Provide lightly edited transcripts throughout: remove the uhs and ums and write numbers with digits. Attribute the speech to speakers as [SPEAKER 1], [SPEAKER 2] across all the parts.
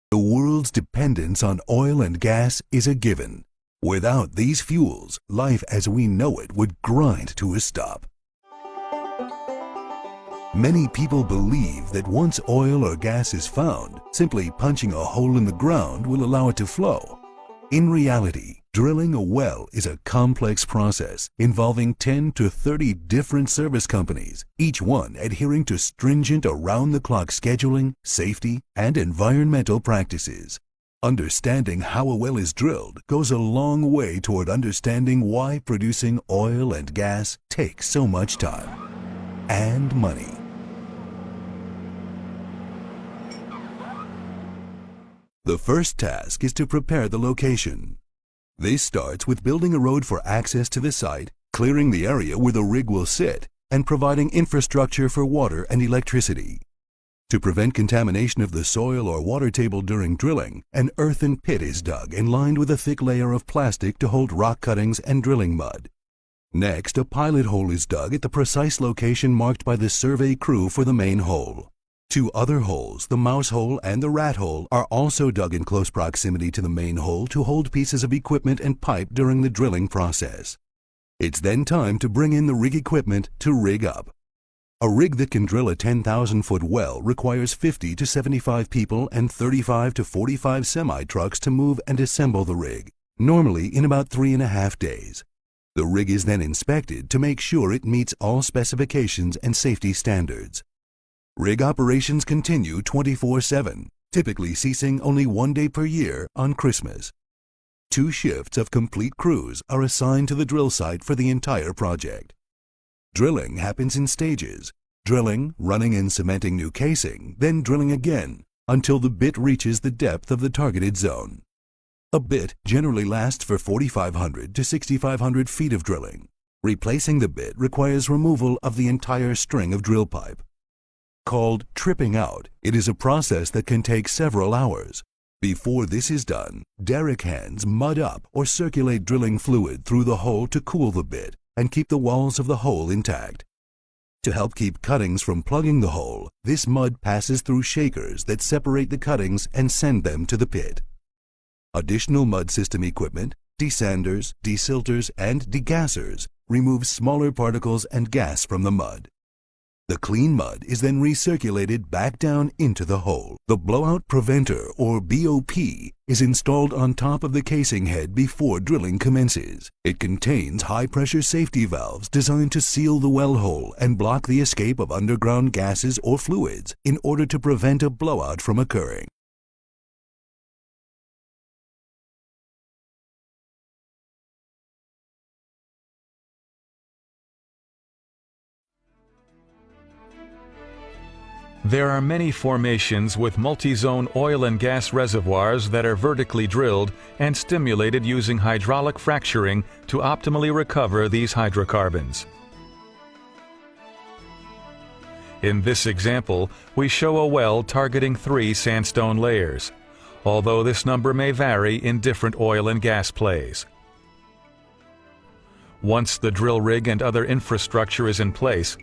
[SPEAKER 1] The world's dependence on oil and gas is a given. Without these fuels, life as we know it would grind to a stop. Many people believe that once oil or gas is found, simply punching a hole in the ground will allow it to flow. In reality, drilling a well is a complex process involving 10 to 30 different service companies, each one adhering to stringent around-the-clock scheduling, safety, and environmental practices. Understanding how a well is drilled goes a long way toward understanding why producing oil and gas takes so much time and money. The first task is to prepare the location. This starts with building a road for access to the site, clearing the area where the rig will sit, and providing infrastructure for water and electricity. To prevent contamination of the soil or water table during drilling, an earthen pit is dug and lined with a thick layer of plastic to hold rock cuttings and drilling mud. Next, a pilot hole is dug at the precise location marked by the survey crew for the main hole. Two other holes, the mouse hole and the rat hole, are also dug in close proximity to the main hole to hold pieces of equipment and pipe during the drilling process. It's then time to bring in the rig equipment to rig up. A rig that can drill a 10,000-foot well requires 50 to 75 people and 35 to 45 semi-trucks to move and assemble the rig, normally in about 3.5 days. The rig is then inspected to make sure it meets all specifications and safety standards. Rig operations continue 24/7, typically ceasing only 1 day per year on Christmas. 2 shifts of complete crews are assigned to the drill site for the entire project. Drilling happens in stages: drilling, running and cementing new casing, then drilling again until the bit reaches the depth of the targeted zone. A bit generally lasts for 4,500 to 6,500 feet of drilling. Replacing the bit requires removal of the entire string of drill pipe. Called tripping out, it is a process that can take several hours. Before this is done, derrick hands mud up or circulate drilling fluid through the hole to cool the bit and keep the walls of the hole intact. To help keep cuttings from plugging the hole, this mud passes through shakers that separate the cuttings and send them to the pit. Additional mud system equipment, desanders, desilters, and degassers remove smaller particles and gas from the mud. The clean mud is then recirculated back down into the hole. The blowout preventer, or BOP, is installed on top of the casing head before drilling commences. It contains high-pressure safety valves designed to seal the well hole and block the escape of underground gases or fluids in order to prevent a blowout from occurring.
[SPEAKER 2] There are many formations with multi-zone oil and gas reservoirs that are vertically drilled and stimulated using hydraulic fracturing to optimally recover these hydrocarbons. In this example, we show a well targeting 3 sandstone layers, although this number may vary in different oil and gas plays. Once the drill rig and other infrastructure is in place,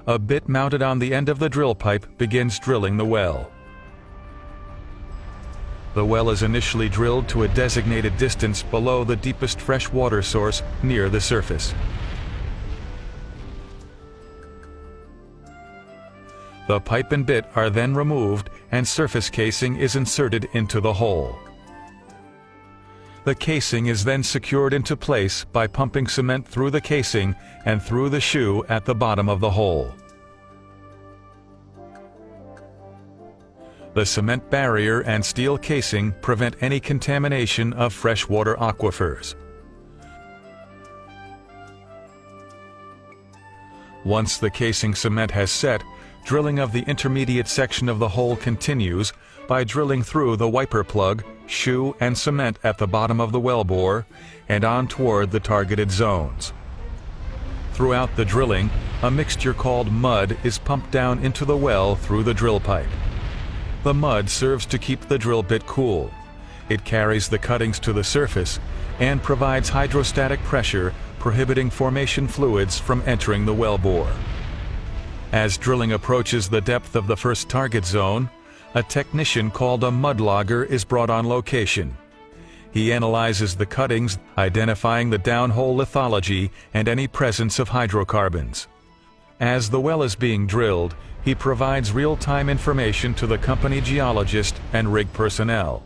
[SPEAKER 2] a bit mounted on the end of the drill pipe begins drilling the well. The well is initially drilled to a designated distance below the deepest fresh water source near the surface. The pipe and bit are then removed and surface casing is inserted into the hole. The casing is then secured into place by pumping cement through the casing and through the shoe at the bottom of the hole. The cement barrier and steel casing prevent any contamination of freshwater aquifers. Once the casing cement has set, drilling of the intermediate section of the hole continues by drilling through the wiper plug, shoe, and cement at the bottom of the wellbore and on toward the targeted zones. Throughout the drilling, a mixture called mud is pumped down into the well through the drill pipe. The mud serves to keep the drill bit cool. It carries the cuttings to the surface and provides hydrostatic pressure, prohibiting formation fluids from entering the wellbore. As drilling approaches the depth of the first target zone, a technician called a mudlogger is brought on location. He analyzes the cuttings, identifying the downhole lithology and any presence of hydrocarbons. As the well is being drilled, he provides real-time information to the company geologist and rig personnel.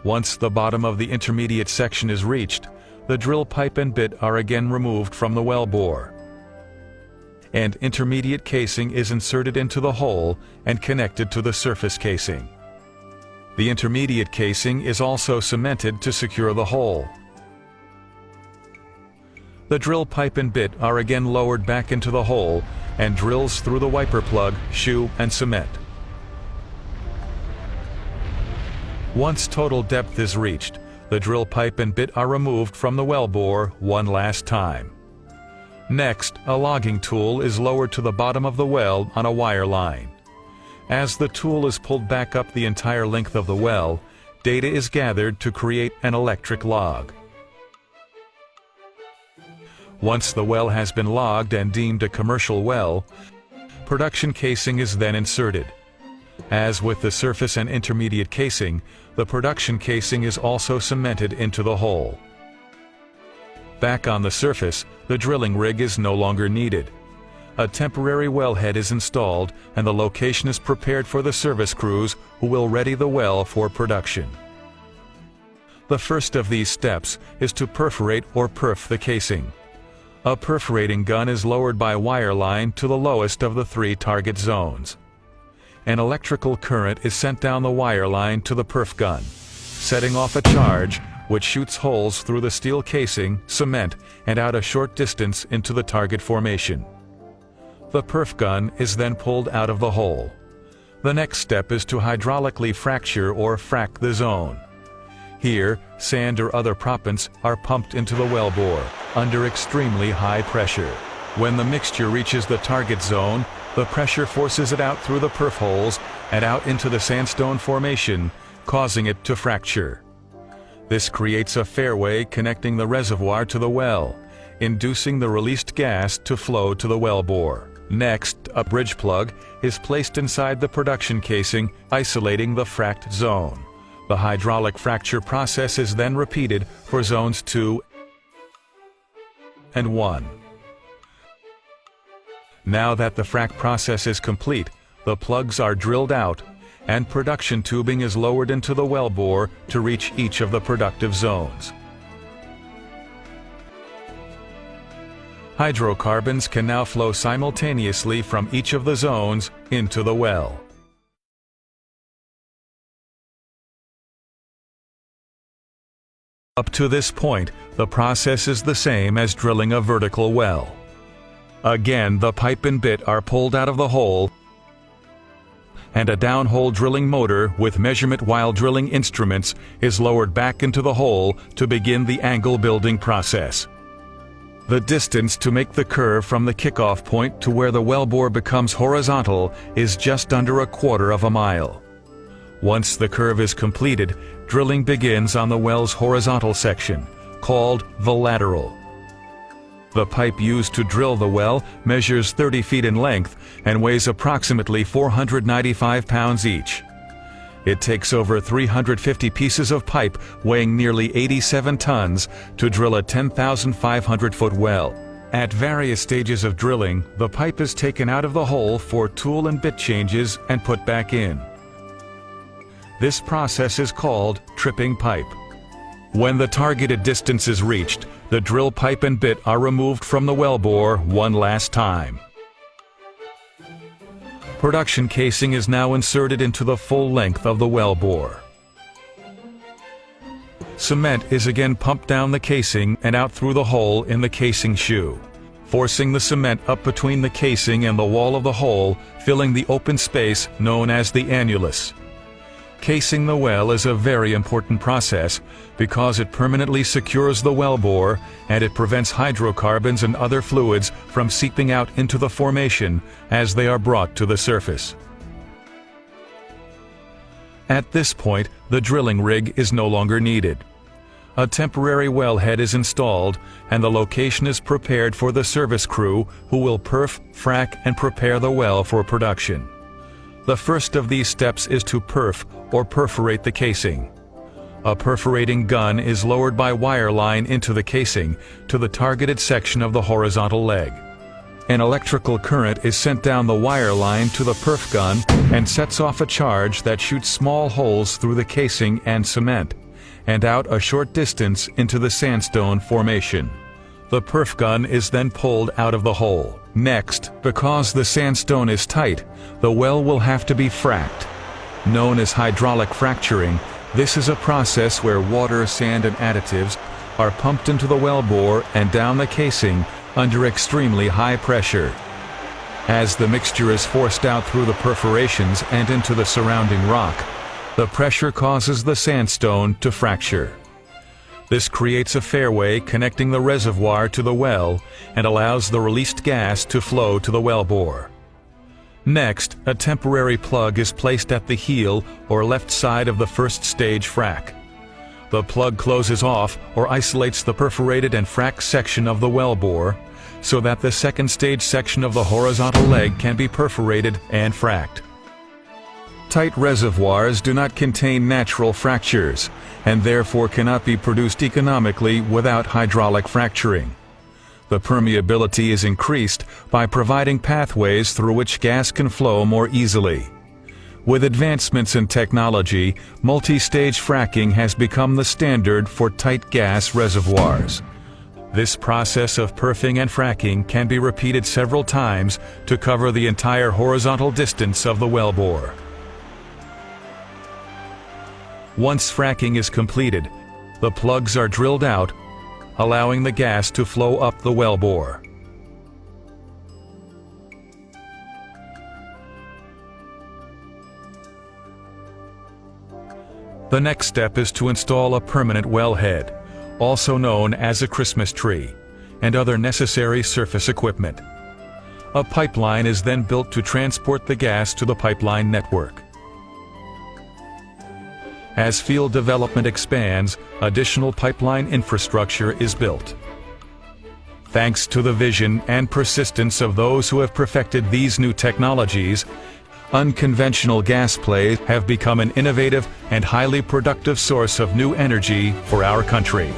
[SPEAKER 2] Once the bottom of the intermediate section is reached, the drill pipe and bit are again removed from the well bore, and intermediate casing is inserted into the hole and connected to the surface casing. The intermediate casing is also cemented to secure the hole. The drill pipe and bit are again lowered back into the hole and drills through the wiper plug, shoe, and cement. Once total depth is reached, the drill pipe and bit are removed from the well bore one last time. Next, a logging tool is lowered to the bottom of the well on a wire line. As the tool is pulled back up the entire length of the well, data is gathered to create an electric log. Once the well has been logged and deemed a commercial well, production casing is then inserted. As with the surface and intermediate casing, the production casing is also cemented into the hole. Back on the surface, the drilling rig is no longer needed. A temporary wellhead is installed and the location is prepared for the service crews who will ready the well for production. The first of these steps is to perforate or perf the casing. A perforating gun is lowered by wire line to the lowest of the 3 target zones. An electrical current is sent down the wire line to the perf gun, setting off a charge which shoots holes through the steel casing, cement, and out a short distance into the target formation. The perf gun is then pulled out of the hole. The next step is to hydraulically fracture or frack the zone. Here, sand or other proppants are pumped into the wellbore under extremely high pressure. When the mixture reaches the target zone, the pressure forces it out through the perf holes and out into the sandstone formation, causing it to fracture. This creates a fairway connecting the reservoir to the well, inducing the released gas to flow to the wellbore. Next, a bridge plug is placed inside the production casing, isolating the fracked zone. The hydraulic fracture process is then repeated for zones 2 and 1. Now that the frac process is complete, the plugs are drilled out and production tubing is lowered into the wellbore to reach each of the productive zones. Hydrocarbons can now flow simultaneously from each of the zones into the well. Up to this point, the process is the same as drilling a vertical well. Again, the pipe and bit are pulled out of the hole, and a downhole drilling motor with measurement while drilling instruments is lowered back into the hole to begin the angle building process. The distance to make the curve from the kickoff point to where the wellbore becomes horizontal is just under 1/4 mile. Once the curve is completed, drilling begins on the well's horizontal section, called the lateral. The pipe used to drill the well measures 30 feet in length and weighs approximately 495 pounds each. It takes over 350 pieces of pipe weighing nearly 87 tons to drill a 10,500-foot well. At various stages of drilling, the pipe is taken out of the hole for tool and bit changes and put back in. This process is called tripping pipe. When the targeted distance is reached, the drill pipe and bit are removed from the wellbore one last time. Production casing is now inserted into the full length of the wellbore. Cement is again pumped down the casing and out through the hole in the casing shoe, forcing the cement up between the casing and the wall of the hole, filling the open space known as the annulus. Casing the well is a very important process because it permanently secures the wellbore and it prevents hydrocarbons and other fluids from seeping out into the formation as they are brought to the surface. At this point, the drilling rig is no longer needed. A temporary wellhead is installed and the location is prepared for the service crew who will perf, frack, and prepare the well for production. The first of these steps is to perf or perforate the casing. A perforating gun is lowered by wire line into the casing to the targeted section of the horizontal leg. An electrical current is sent down the wire line to the perf gun and sets off a charge that shoots small holes through the casing and cement, and out a short distance into the sandstone formation. The perf gun is then pulled out of the hole. Next, because the sandstone is tight, the well will have to be fracked. Known as hydraulic fracturing, this is a process where water, sand, and additives are pumped into the wellbore and down the casing under extremely high pressure. As the mixture is forced out through the perforations and into the surrounding rock, the pressure causes the sandstone to fracture. This creates a fairway connecting the reservoir to the well and allows the released gas to flow to the wellbore. Next, a temporary plug is placed at the heel or left side of the first stage frac. The plug closes off or isolates the perforated and fracked section of the wellbore so that the second stage section of the horizontal leg can be perforated and fracked. Tight reservoirs do not contain natural fractures and therefore cannot be produced economically without hydraulic fracturing. The permeability is increased by providing pathways through which gas can flow more easily. With advancements in technology, multi-stage fracking has become the standard for tight gas reservoirs. This process of perfing and fracking can be repeated several times to cover the entire horizontal distance of the wellbore. Once fracking is completed, the plugs are drilled out, allowing the gas to flow up the wellbore. The next step is to install a permanent wellhead, also known as a Christmas tree, and other necessary surface equipment. A pipeline is then built to transport the gas to the pipeline network. As field development expands, additional pipeline infrastructure is built. Thanks to the vision and persistence of those who have perfected these new technologies, unconventional gas plays have become an innovative and highly productive source of new energy for our country.